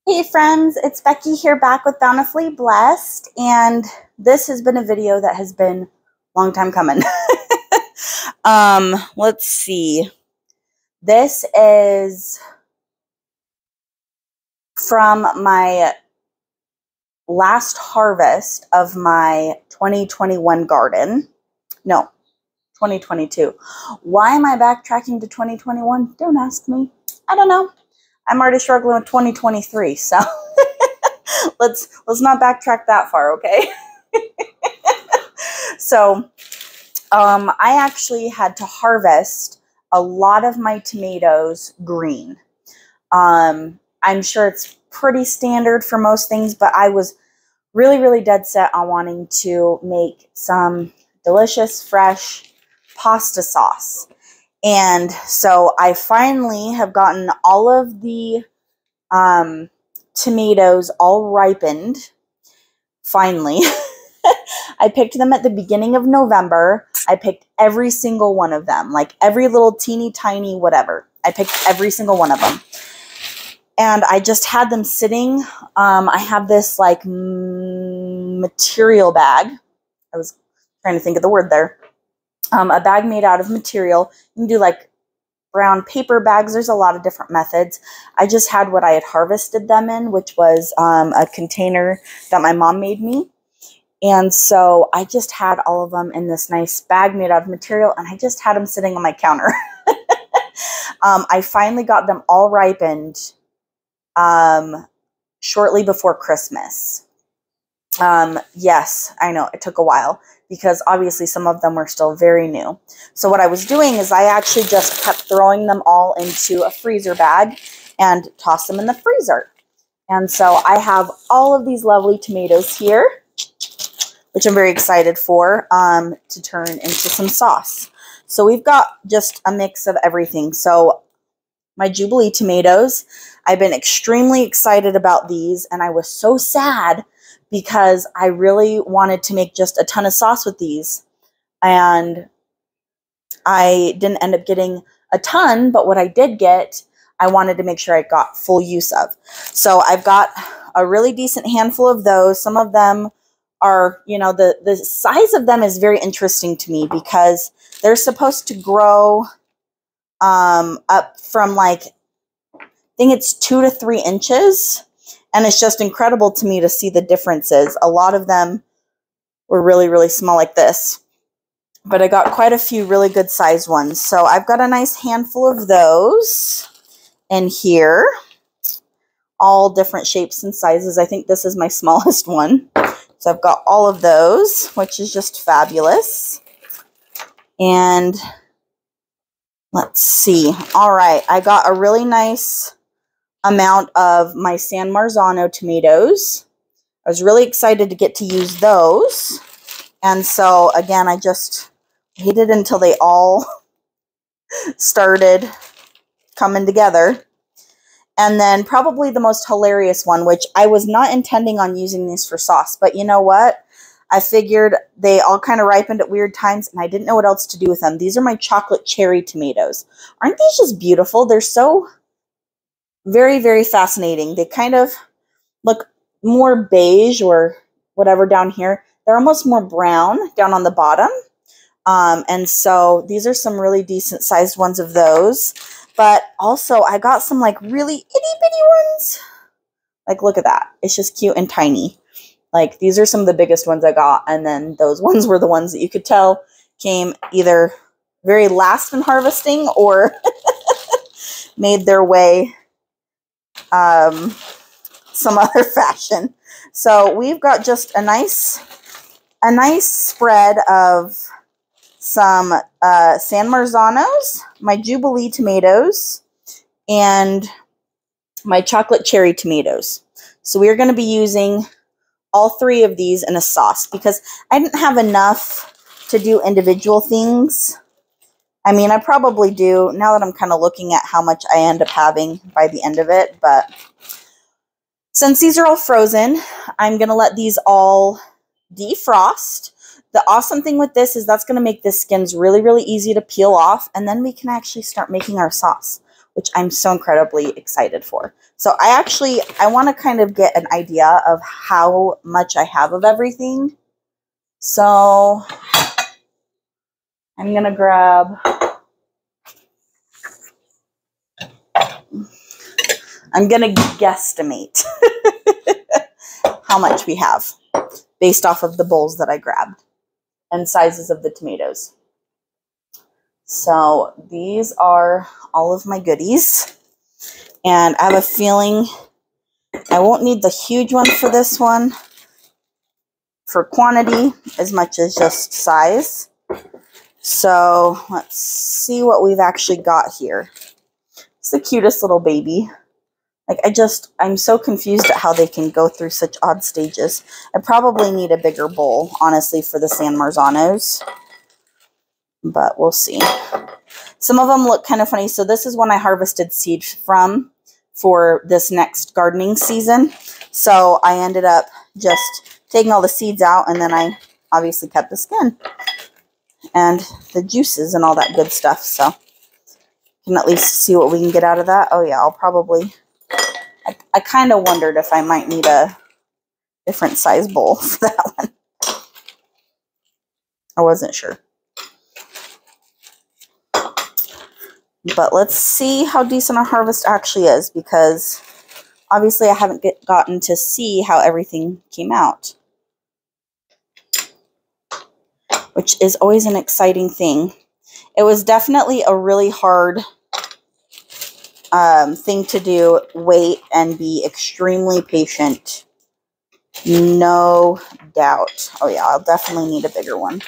Hey friends, it's Becky here back with Bountifully Blessed, and this has been a video that has been a long time coming. Let's see. This is from my last harvest of my 2021 garden. No, 2022. Why am I backtracking to 2021? Don't ask me. I don't know. I'm already struggling with 2023, so let's not backtrack that far, okay? So, I actually had to harvest a lot of my tomatoes green. I'm sure it's pretty standard for most things, but I was really dead set on wanting to make some delicious, fresh pasta sauce. And so I finally have gotten all of the tomatoes all ripened. Finally. I picked them at the beginning of November. I picked every single one of them, like every little teeny tiny whatever. I picked every single one of them. And I just had them sitting. I have this like material bag. I was trying to think of the word there. A bag made out of material. You can do like brown paper bags. There's a lot of different methods. I just had what I had harvested them in, which was a container that my mom made me. And so I just had all of them in this nice bag made out of material, and I just had them sitting on my counter. I finally got them all ripened shortly before Christmas. Yes, I know, it took a while, because obviously some of them were still very new. So what I was doing is I actually just kept throwing them all into a freezer bag and tossed them in the freezer. And so I have all of these lovely tomatoes here, which I'm very excited for, to turn into some sauce. So we've got just a mix of everything. So my Jubilee tomatoes, I've been extremely excited about these, and I was so sad because I really wanted to make just a ton of sauce with these. And I didn't end up getting a ton, but what I did get, I wanted to make sure I got full use of. So I've got a really decent handful of those. Some of them are, you know, the size of them is very interesting to me because they're supposed to grow up from like, I think it's 2 to 3 inches. And it's just incredible to me to see the differences. A lot of them were really small like this. But I got quite a few really good sized ones. So I've got a nice handful of those in here. All different shapes and sizes. I think this is my smallest one. So I've got all of those, which is just fabulous. And let's see. All right, I got a really nice amount of my San Marzano tomatoes. I was really excited to get to use those. And so again, I just waited until they all started coming together. And then probably the most hilarious one, which I was not intending on using these for sauce, but you know what? I figured they all kind of ripened at weird times and I didn't know what else to do with them. These are my chocolate cherry tomatoes. Aren't these just beautiful? They're so very fascinating. They kind of look more beige or whatever down here. They're almost more brown down on the bottom. And so these are some really decent sized ones of those. But also I got some like really itty bitty ones. Like look at that. It's just cute and tiny. Like these are some of the biggest ones I got. And then those ones were the ones that you could tell came either very last in harvesting or made their way some other fashion. So we've got just a nice spread of some San Marzanos, my Jubilee tomatoes, and my chocolate cherry tomatoes. So we are going to be using all 3 of these in a sauce because I didn't have enough to do individual things. I mean, I probably do now that I'm kind of looking at how much I end up having by the end of it. But since these are all frozen, I'm going to let these all defrost. The awesome thing with this is that's going to make the skins really easy to peel off. And then we can actually start making our sauce, which I'm so incredibly excited for. So I want to kind of get an idea of how much I have of everything. So I'm going to grab, I'm going to guesstimate how much we have based off of the bowls that I grabbed and sizes of the tomatoes. So these are all of my goodies. And I have a feeling I won't need the huge one for this one for quantity as much as just size. So let's see what we've actually got here. It's the cutest little baby. Like, I'm so confused at how they can go through such odd stages. I probably need a bigger bowl, honestly, for the San Marzanos. But we'll see. Some of them look kind of funny. So this is one I harvested seed from for this next gardening season. So I ended up just taking all the seeds out, and then I obviously kept the skin and the juices and all that good stuff. So you can at least see what we can get out of that. Oh yeah, I'll probably... I kind of wondered if I might need a different size bowl for that one. I wasn't sure. But let's see how decent our harvest actually is, because obviously I haven't gotten to see how everything came out, which is always an exciting thing. It was definitely a really hard thing to do, wait and be extremely patient, no doubt. Oh yeah, I'll definitely need a bigger one.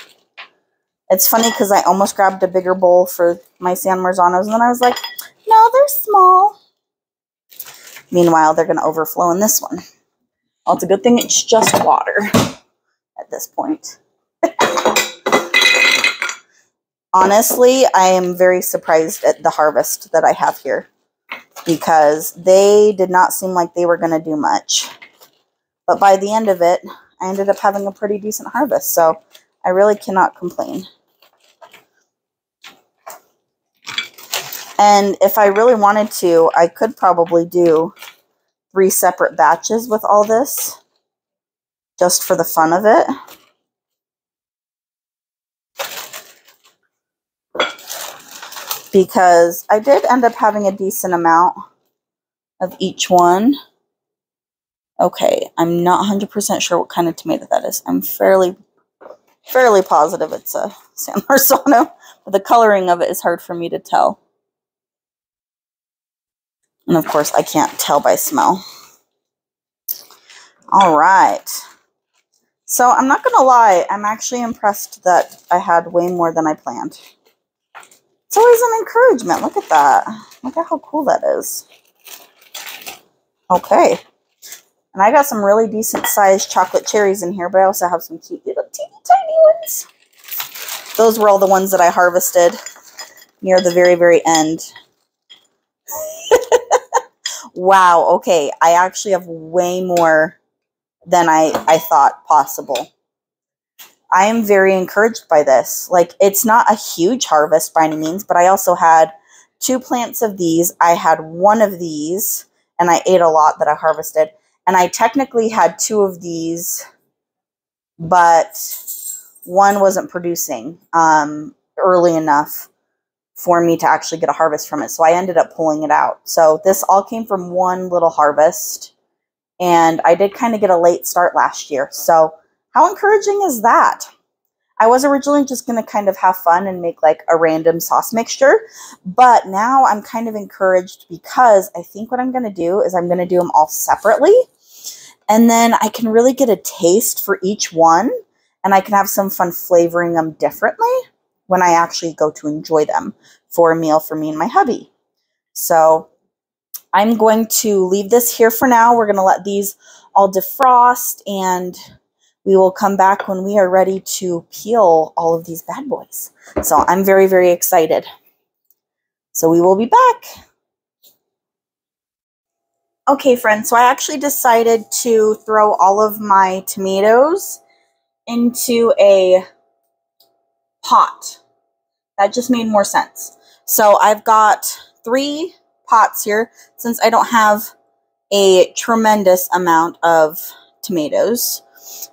It's funny because I almost grabbed a bigger bowl for my San Marzanos, and then I was like, no, they're small. Meanwhile, they're going to overflow in this one. Well, it's a good thing it's just water at this point. Honestly, I am very surprised at the harvest that I have here, because they did not seem like they were going to do much. But by the end of it, I ended up having a pretty decent harvest, so I really cannot complain. And if I really wanted to, I could probably do 3 separate batches with all this, just for the fun of it. Because I did end up having a decent amount of each one. Okay, I'm not 100% sure what kind of tomato that is. I'm fairly positive it's a San Marzano, but the coloring of it is hard for me to tell. And of course, I can't tell by smell. All right. So I'm not going to lie, I'm actually impressed that I had way more than I planned. It's always an encouragement. Look at that. Look at how cool that is. Okay. And I got some really decent sized chocolate cherries in here, but I also have some cute little teeny tiny ones. Those were all the ones that I harvested near the very, very end. Wow, okay. I actually have way more than I thought possible. I am very encouraged by this. Like, it's not a huge harvest by any means, but I also had 2 plants of these. I had 1 of these, and I ate a lot that I harvested. And I technically had 2 of these, but 1 wasn't producing early enough for me to actually get a harvest from it. So I ended up pulling it out. So this all came from 1 little harvest. And I did kind of get a late start last year. So how encouraging is that? I was originally just going to kind of have fun and make like a random sauce mixture. But now I'm kind of encouraged, because I think what I'm going to do is I'm going to do them all separately. And then I can really get a taste for each one. And I can have some fun flavoring them differently when I actually go to enjoy them for a meal for me and my hubby. So I'm going to leave this here for now. We're going to let these all defrost, and we will come back when we are ready to peel all of these bad boys. So I'm very, very excited. So we will be back. Okay, friends, so I actually decided to throw all of my tomatoes into a pot. That just made more sense. So I've got 3 pots here since I don't have a tremendous amount of tomatoes,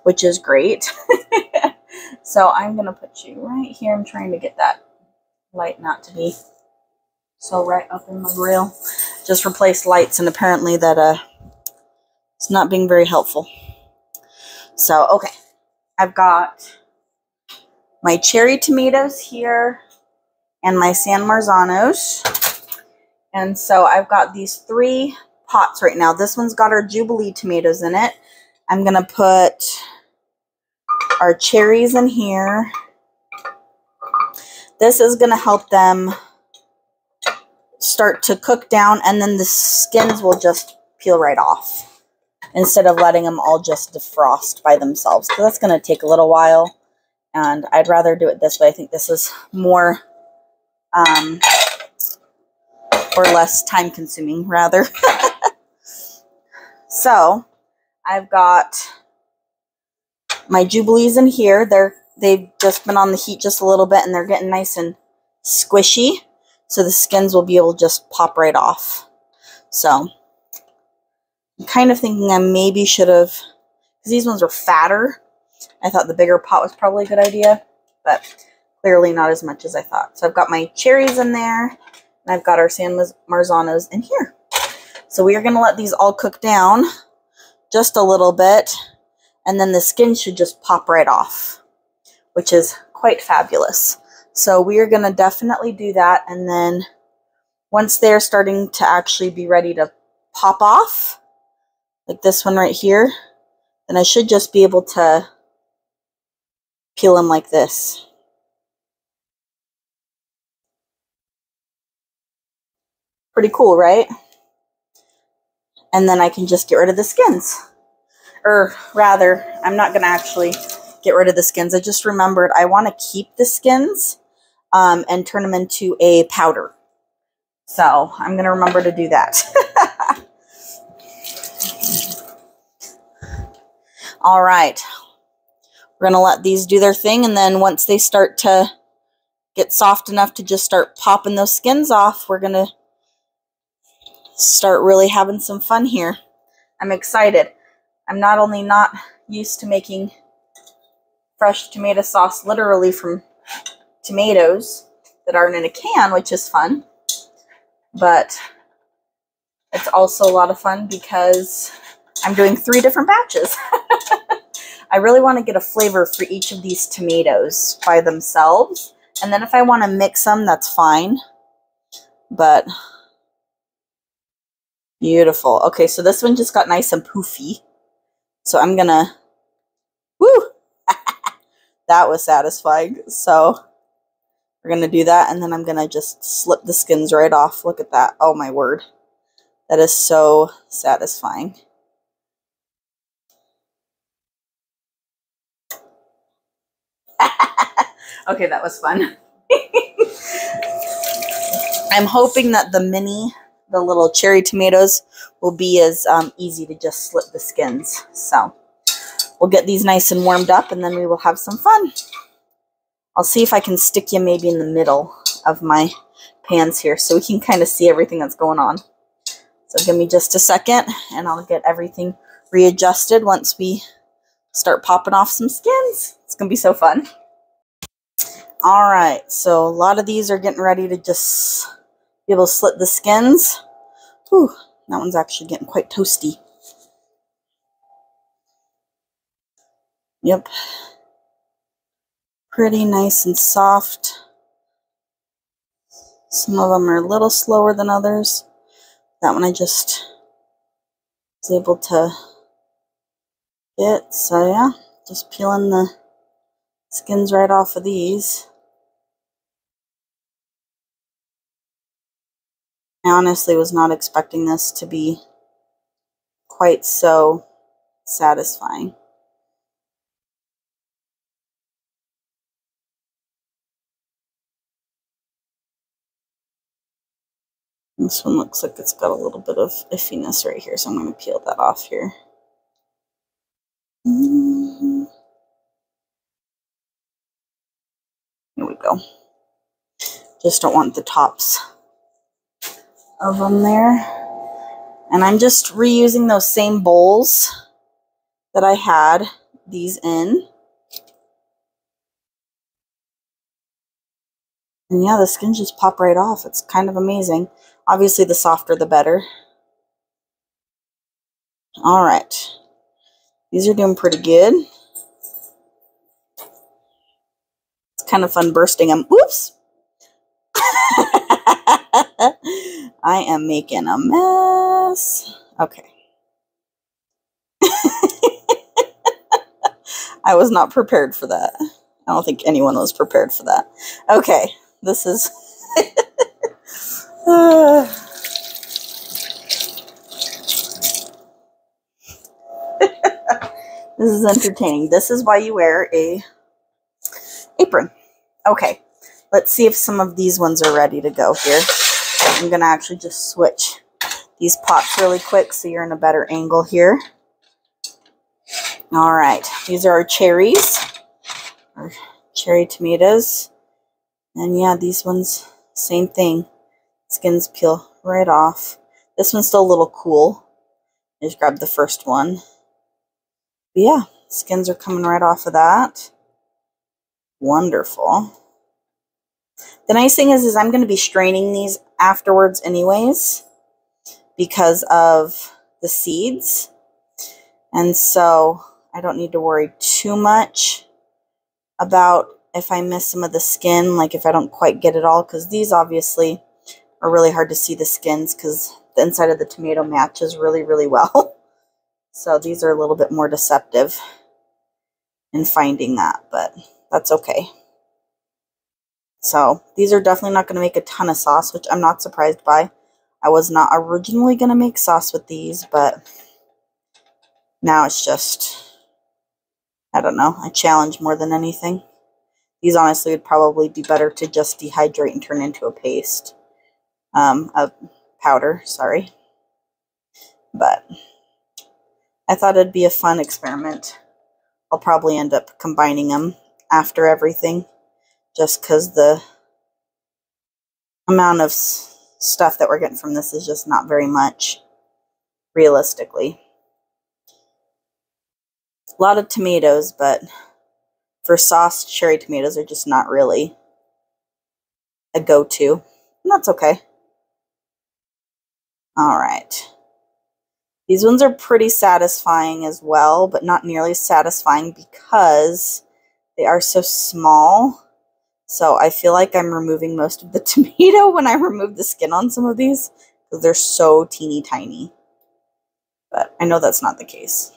which is great. So I'm going to put you right here. I'm trying to get that light not to be so right up in the grill. Just replaced lights, and apparently that it's not being very helpful. So, okay. I've got my cherry tomatoes here and my San Marzanos. And so I've got these 3 pots right now. This one's got our Jubilee tomatoes in it. I'm going to put our cherries in here. This is going to help them start to cook down, and then the skins will just peel right off instead of letting them all just defrost by themselves, because that's going to take a little while, and I'd rather do it this way. I think this is more or less time consuming, rather. So I've got my Jubilees in here. They've just been on the heat just a little bit, and they're getting nice and squishy, so the skins will be able to just pop right off. So I'm kind of thinking I maybe should have, because these ones are fatter, I thought the bigger pot was probably a good idea, but clearly not as much as I thought. So I've got my cherries in there, and I've got our San Marzanos in here. So we are going to let these all cook down just a little bit, and then the skin should just pop right off, which is quite fabulous. So we are going to definitely do that, and then once they're starting to actually be ready to pop off, like this one right here, then I should just be able to peel them like this. Pretty cool, right? And then I can just get rid of the skins. Or rather, I'm not going to actually get rid of the skins. I just remembered I want to keep the skins and turn them into a powder. So I'm going to remember to do that. All right. We're going to let these do their thing, and then once they start to get soft enough to just start popping those skins off, we're going to start really having some fun here. I'm excited. I'm not only not used to making fresh tomato sauce literally from tomatoes that aren't in a can, which is fun, but it's also a lot of fun because I'm doing 3 different batches. I really want to get a flavor for each of these tomatoes by themselves, and then if I want to mix them, that's fine. But beautiful. Okay, so this one just got nice and poofy. So I'm gonna, woo! That was satisfying. So we're gonna do that, and then I'm gonna just slip the skins right off. Look at that. Oh my word. That is so satisfying. Okay, that was fun. I'm hoping that the little cherry tomatoes will be as easy to just slip the skins. So we'll get these nice and warmed up, and then we will have some fun. I'll see if I can stick you maybe in the middle of my pans here so we can kind of see everything that's going on. So give me just a second, and I'll get everything readjusted once we start popping off some skins. It's going to be so fun. All right, so a lot of these are getting ready to just be able to slit the skins. Whew, that one's actually getting quite toasty. Yep. Pretty nice and soft. Some of them are a little slower than others. That one I just was able to get. So yeah, just peeling the skins right off of these. I honestly was not expecting this to be quite so satisfying. This one looks like it's got a little bit of iffiness right here, so I'm going to peel that off here. Here we go. Just don't want the tops of them there. And I'm just reusing those same bowls that I had these in. And yeah, the skins just pop right off. It's kind of amazing. Obviously, the softer the better. All right. These are doing pretty good. It's kind of fun bursting them. Oops! I am making a mess. Okay. I was not prepared for that. I don't think anyone was prepared for that. Okay. This is... This is entertaining. This is why you wear a apron. Okay, let's see if some of these ones are ready to go here. I'm going to actually just switch these pots really quick so you're in a better angle here. All right, these are our cherries, our cherry tomatoes. And yeah, these ones, same thing. Skins peel right off. This one's still a little cool. I just grabbed the first one. But yeah, skins are coming right off of that. Wonderful. The nice thing is I'm going to be straining these afterwards anyways because of the seeds. And so I don't need to worry too much about if I miss some of the skin, like if I don't quite get it all, because these obviously are really hard to see the skins because the inside of the tomato matches really, really well. So these are a little bit more deceptive in finding that, but that's okay. So these are definitely not going to make a ton of sauce, which I'm not surprised by. I was not originally going to make sauce with these, but now it's just, I don't know, a challenge more than anything. These honestly would probably be better to just dehydrate and turn into a paste. A powder, sorry. But I thought it'd be a fun experiment. I'll probably end up combining them after everything, just because the amount of stuff that we're getting from this is just not very much, realistically. A lot of tomatoes, but for sauce, cherry tomatoes are just not really a go-to. And that's okay. All right. These ones are pretty satisfying as well, but not nearly as satisfying because they are so small. So I feel like I'm removing most of the tomato when I remove the skin on some of these because they're so teeny tiny. But I know that's not the case.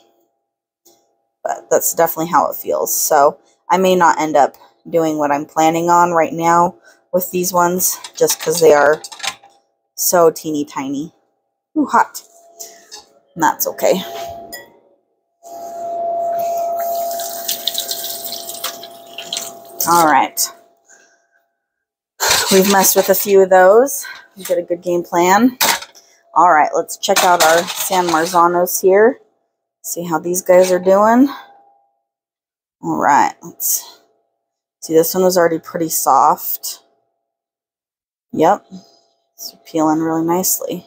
But that's definitely how it feels. So I may not end up doing what I'm planning on right now with these ones just because they are so teeny tiny. Ooh, hot. And that's okay. All right. We've messed with a few of those. We did a good game plan. All right, let's check out our San Marzanos here. See how these guys are doing. All right, let's see. This one was already pretty soft. Yep, it's peeling really nicely.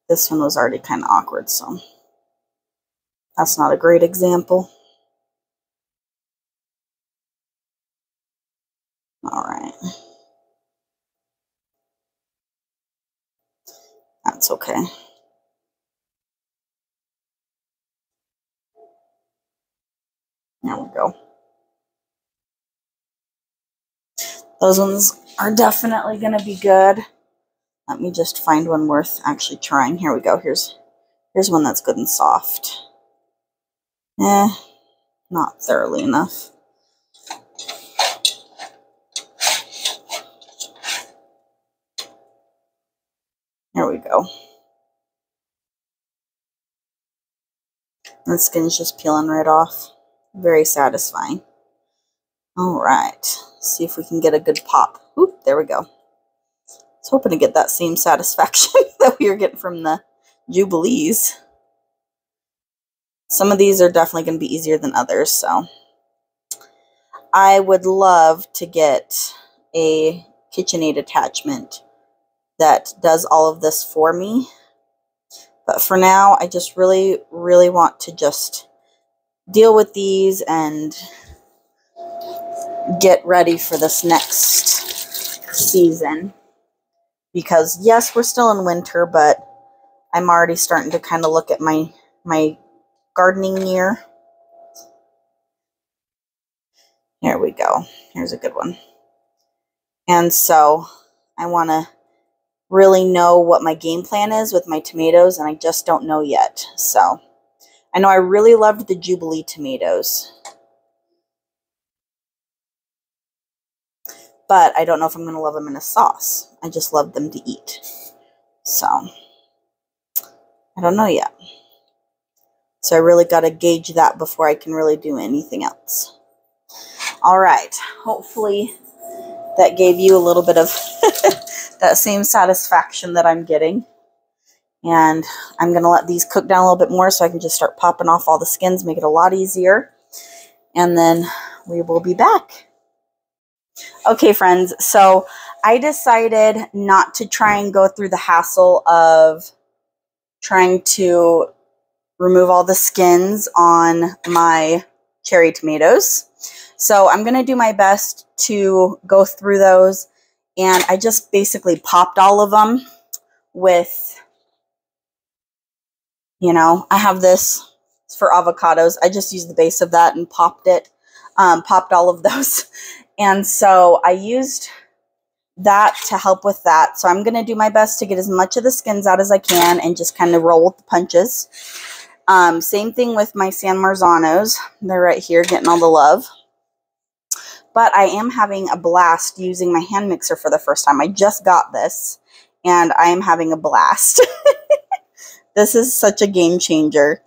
This one was already kind of awkward, so that's not a great example. All right. That's okay. There we go. Those ones are definitely going to be good. Let me just find one worth actually trying. Here we go. Here's one that's good and soft. Not thoroughly enough. There we go. The skin's just peeling right off. Very satisfying. All right. Let's see if we can get a good pop. Oop, there we go. I was hoping to get that same satisfaction that we were getting from the Jubilees. Some of these are definitely going to be easier than others, so I would love to get a KitchenAid attachment that does all of this for me. But for now, I just really, really want to just deal with these and get ready for this next season. Because yes, we're still in winter, but I'm already starting to kind of look at my gardening year. Here we go. Here's a good one. And so I want to really know what my game plan is with my tomatoes, and I just don't know yet. So I know I really loved the Jubilee tomatoes, but I don't know if I'm going to love them in a sauce. I just love them to eat. So I don't know yet. So I really got to gauge that before I can really do anything else. All right, hopefully that gave you a little bit of that same satisfaction that I'm getting. And I'm going to let these cook down a little bit more so I can just start popping off all the skins, make it a lot easier. And then we will be back. Okay, friends, so I decided not to try and go through the hassle of trying to remove all the skins on my cherry tomatoes. So I'm going to do my best to go through those, and I just basically popped all of them with, you know, I have this for avocados. I just used the base of that and popped it, popped all of those. And so I used that to help with that. So I'm going to do my best to get as much of the skins out as I can and just kind of roll with the punches. Same thing with my San Marzanos. They're right here getting all the love. But I am having a blast using my hand mixer for the first time. I just got this, and I am having a blast. This is such a game changer.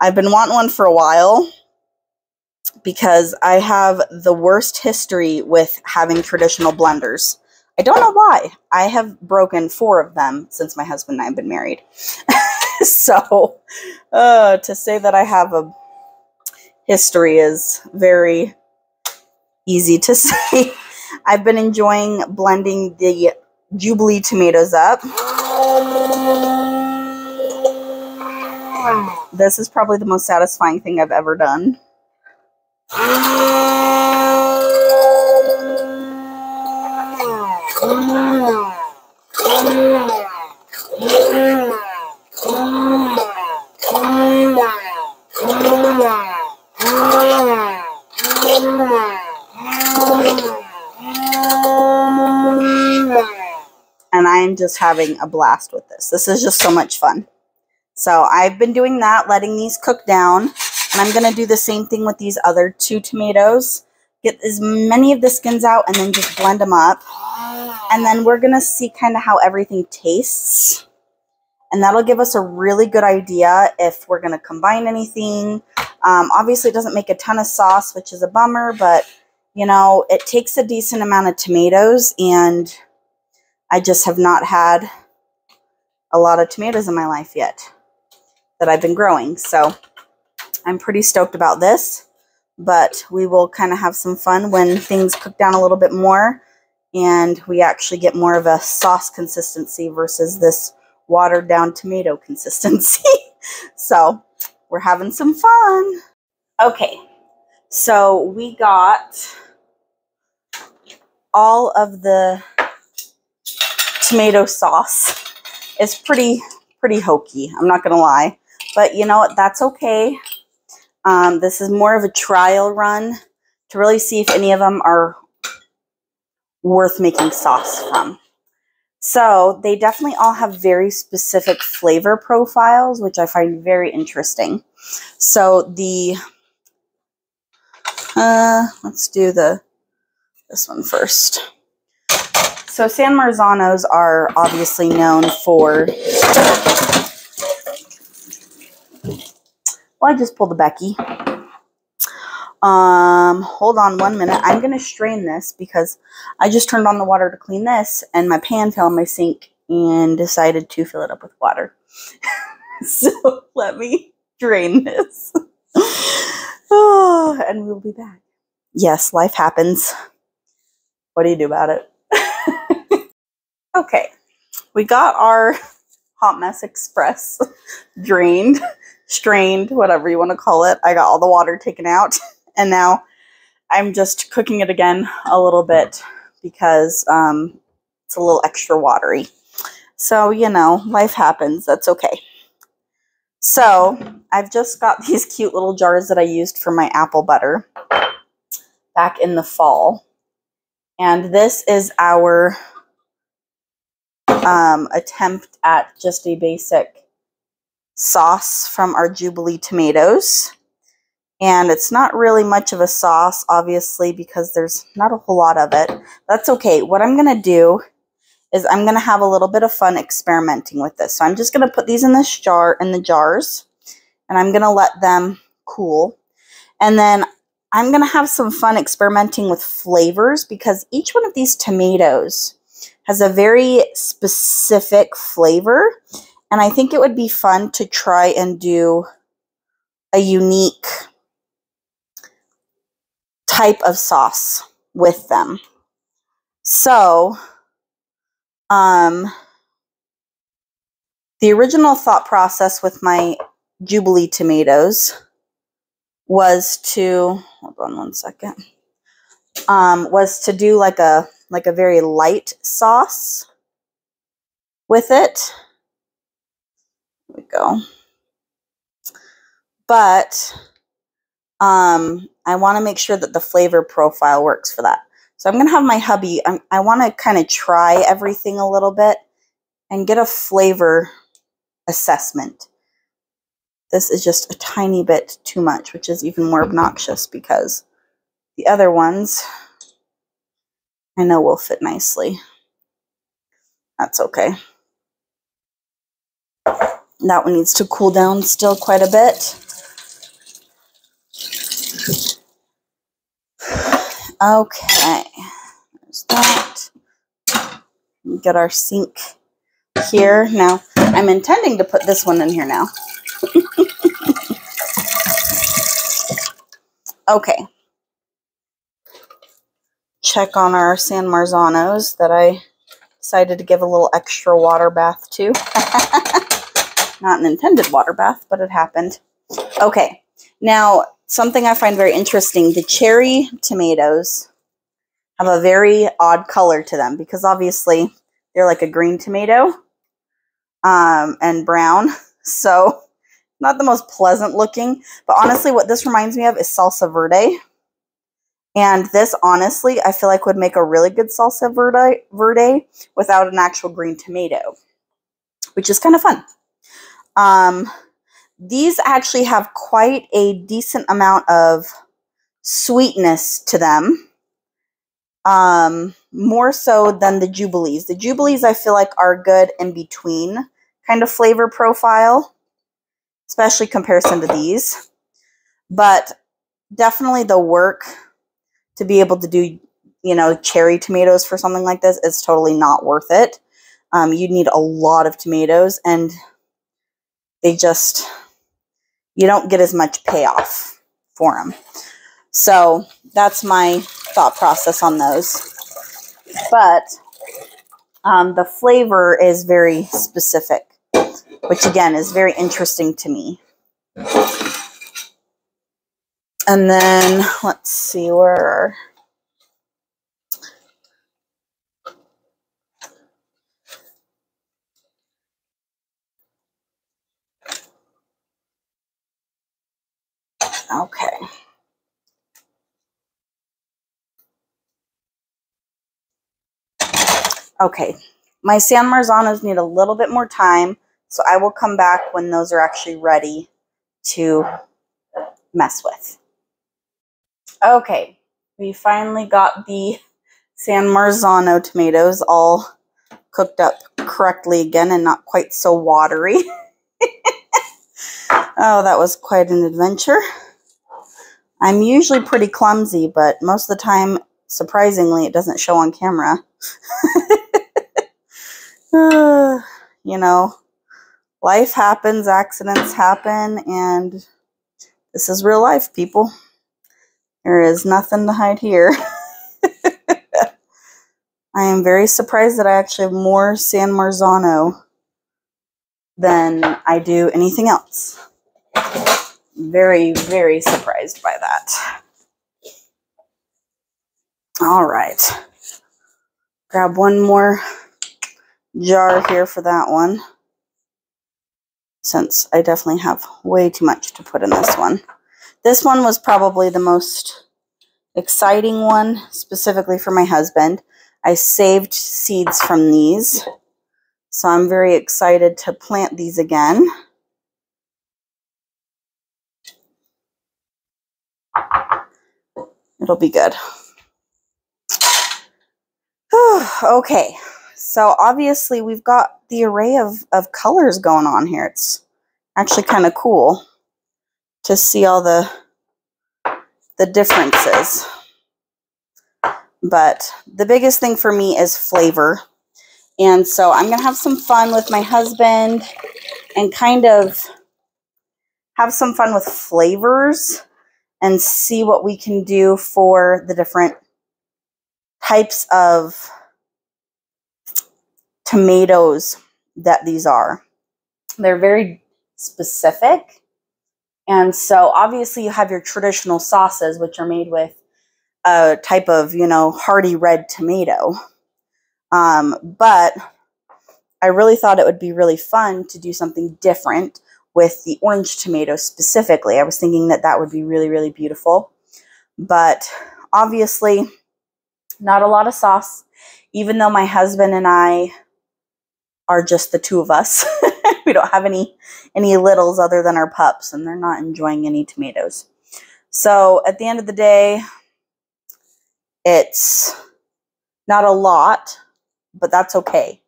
I've been wanting one for a while because I have the worst history with having traditional blenders. I don't know why. I have broken 4 of them since my husband and I have been married. So to say that I have a history is very easy to say. I've been enjoying blending the Jubilee tomatoes up. This is probably the most satisfying thing I've ever done. And I'm just having a blast with this. This is just so much fun. So I've been doing that, letting these cook down. And I'm going to do the same thing with these other 2 tomatoes. Get as many of the skins out and then just blend them up. And then we're going to see kind of how everything tastes. And that'll give us a really good idea if we're going to combine anything. Obviously, it doesn't make a ton of sauce, which is a bummer. But, you know, it takes a decent amount of tomatoes. And I just have not had a lot of tomatoes in my life yet that I've been growing. So I'm pretty stoked about this. But we will kind of have some fun when things cook down a little bit more and we actually get more of a sauce consistency versus this watered down tomato consistency. So we're having some fun. Okay, so we got all of the tomato sauce. It's pretty hokey, I'm not gonna lie, but you know what, that's okay. This is more of a trial run to really see if any of them are worth making sauce from. So they definitely all have very specific flavor profiles, which I find very interesting. So the let's do this one first. So San Marzanos are obviously known for, well, I just pulled a Becky. Hold on 1 minute. I'm going to strain this because I just turned on the water to clean this and my pan fell in my sink and decided to fill it up with water. So let me drain this. Oh, and we'll be back. Yes, life happens. What do you do about it? Okay, we got our Hot Mess Express drained, strained, whatever you want to call it. I got all the water taken out, and now I'm just cooking it again a little bit because it's a little extra watery. So, you know, life happens. That's okay. So, I've just got these cute little jars that I used for my apple butter back in the fall. And this is our attempt at just a basic sauce from our Jubilee Tomatoes. And it's not really much of a sauce, obviously, because there's not a whole lot of it. That's okay. What I'm going to do is I'm going to have a little bit of fun experimenting with this. So I'm just going to put these in this jar, in the jars, and I'm going to let them cool. And then I'm going to have some fun experimenting with flavors because each one of these tomatoes has a very specific flavor. And I think it would be fun to try and do a unique type of sauce with them. So, the original thought process with my Jubilee tomatoes was to, hold on one second, was to do like a very light sauce with it. There we go. But I want to make sure that the flavor profile works for that. So I'm going to have my hubby, I want to kind of try everything a little bit and get a flavor assessment. This is just a tiny bit too much, which is even more obnoxious because the other ones I know will fit nicely. That's okay. That one needs to cool down still quite a bit. Okay, there's that. Get our sink here. Now, I'm intending to put this one in here now. Okay. Check on our San Marzanos that I decided to give a little extra water bath to. Not an intended water bath, but it happened. Okay. Now, something I find very interesting, the cherry tomatoes have a very odd color to them because obviously they're like a green tomato and brown. So not the most pleasant looking, but honestly what this reminds me of is salsa verde. And this honestly I feel like would make a really good salsa verde without an actual green tomato, which is kind of fun. These actually have quite a decent amount of sweetness to them. More so than the Jubilees. The Jubilees I feel like are good in between kind of flavor profile, especially comparison to these. But definitely the work to be able to do, you know, cherry tomatoes for something like this is totally not worth it. You need a lot of tomatoes and they just, you don't get as much payoff for them. So that's my thought process on those. But the flavor is very specific, which again is very interesting to me. And then let's see where. Okay. Okay, my San Marzanos need a little bit more time, so I will come back when those are actually ready to mess with. Okay, we finally got the San Marzano tomatoes all cooked up correctly again and not quite so watery. Oh, that was quite an adventure. I'm usually pretty clumsy, but most of the time, surprisingly, it doesn't show on camera. You know, life happens, accidents happen, and this is real life, people. There is nothing to hide here. I am very surprised that I actually have more San Marzano than I do anything else. Very, very surprised by that. All right. Grab one more jar here for that one, since I definitely have way too much to put in this one. This one was probably the most exciting one, specifically for my husband. I saved seeds from these, so I'm very excited to plant these again. It'll be good. Okay, so obviously we've got the array of colors going on here. It's actually kind of cool to see all the differences. But the biggest thing for me is flavor. And so I'm going to have some fun with my husband and kind of have some fun with flavors and see what we can do for the different types of tomatoes that these are. They're very specific. And so obviously you have your traditional sauces, which are made with a type of, hearty red tomato. But I really thought it would be really fun to do something different with the orange tomato specifically. I was thinking that that would be really, really beautiful. But obviously, not a lot of sauce, even though my husband and I are just the two of us. We don't have any littles other than our pups, and they're not enjoying any tomatoes. So at the end of the day, it's not a lot, but that's okay.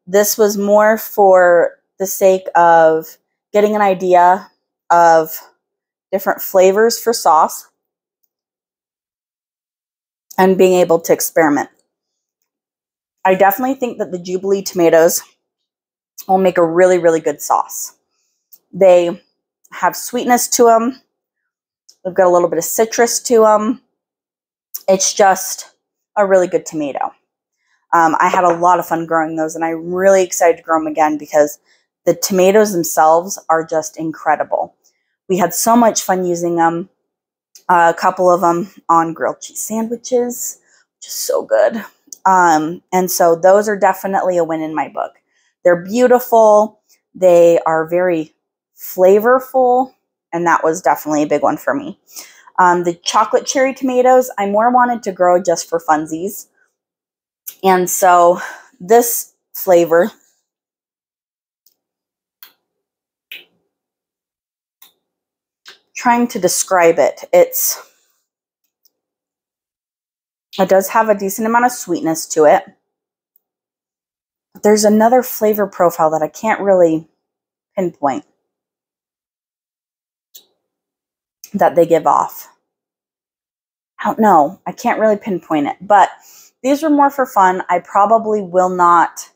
This was more for the sake of getting an idea of different flavors for sauce and being able to experiment. I definitely think that the Jubilee tomatoes will make a really, really good sauce. They have sweetness to them. They've got a little bit of citrus to them. It's just a really good tomato. I had a lot of fun growing those, and I'm really excited to grow them again because the tomatoes themselves are just incredible. We had so much fun using them. A couple of them on grilled cheese sandwiches, which is so good. And so those are definitely a win in my book. They're beautiful. They are very flavorful, and that was definitely a big one for me. The chocolate cherry tomatoes, I more wanted to grow just for funsies. And so this flavor, trying to describe it, it does have a decent amount of sweetness to it. But there's another flavor profile that I can't really pinpoint that they give off. I don't know. I can't really pinpoint it, but these were more for fun. I probably will not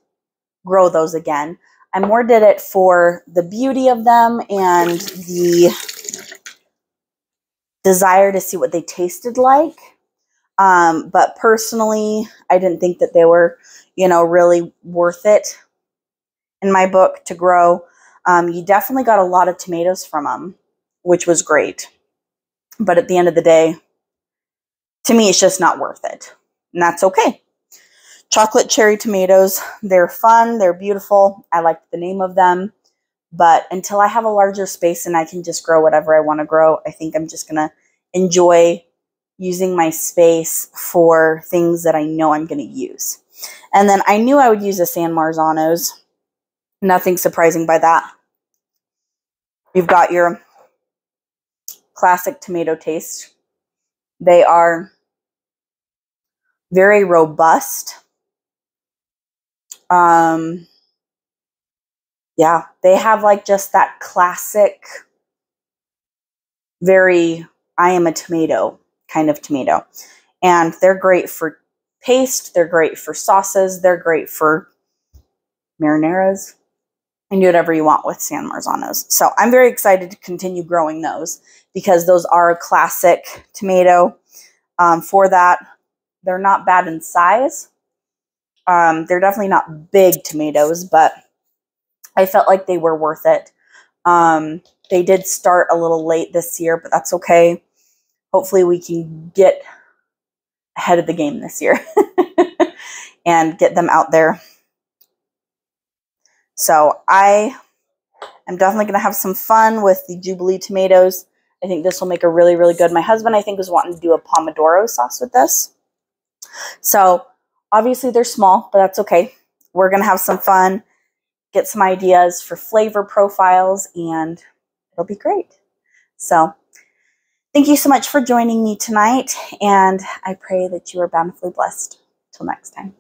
grow those again. I more did it for the beauty of them and the desire to see what they tasted like. But personally, I didn't think that they were, really worth it in my book to grow. You definitely got a lot of tomatoes from them, which was great. But at the end of the day, to me, it's just not worth it. And that's okay. Chocolate cherry tomatoes, they're fun, they're beautiful. I like the name of them. But until I have a larger space and I can just grow whatever I want to grow, I think I'm just going to enjoy using my space for things that I know I'm going to use. And then I knew I would use the San Marzanos. Nothing surprising by that. You've got your classic tomato taste. They are very robust. Yeah, they have like just that classic, very, I am a tomato kind of tomato. And they're great for paste. They're great for sauces. They're great for marinaras. and do whatever you want with San Marzanos. So I'm very excited to continue growing those because those are a classic tomato. For that, they're not bad in size. They're definitely not big tomatoes, but I felt like they were worth it. They did start a little late this year, but that's okay. Hopefully we can get ahead of the game this year and get them out there. So I am definitely going to have some fun with the Jubilee tomatoes. I think this will make a really, really good. My husband, I think, was wanting to do a pomodoro sauce with this. So obviously they're small, but that's okay. We're going to have some fun, get some ideas for flavor profiles, and it'll be great. So thank you so much for joining me tonight, and I pray that you are bountifully blessed. Till next time.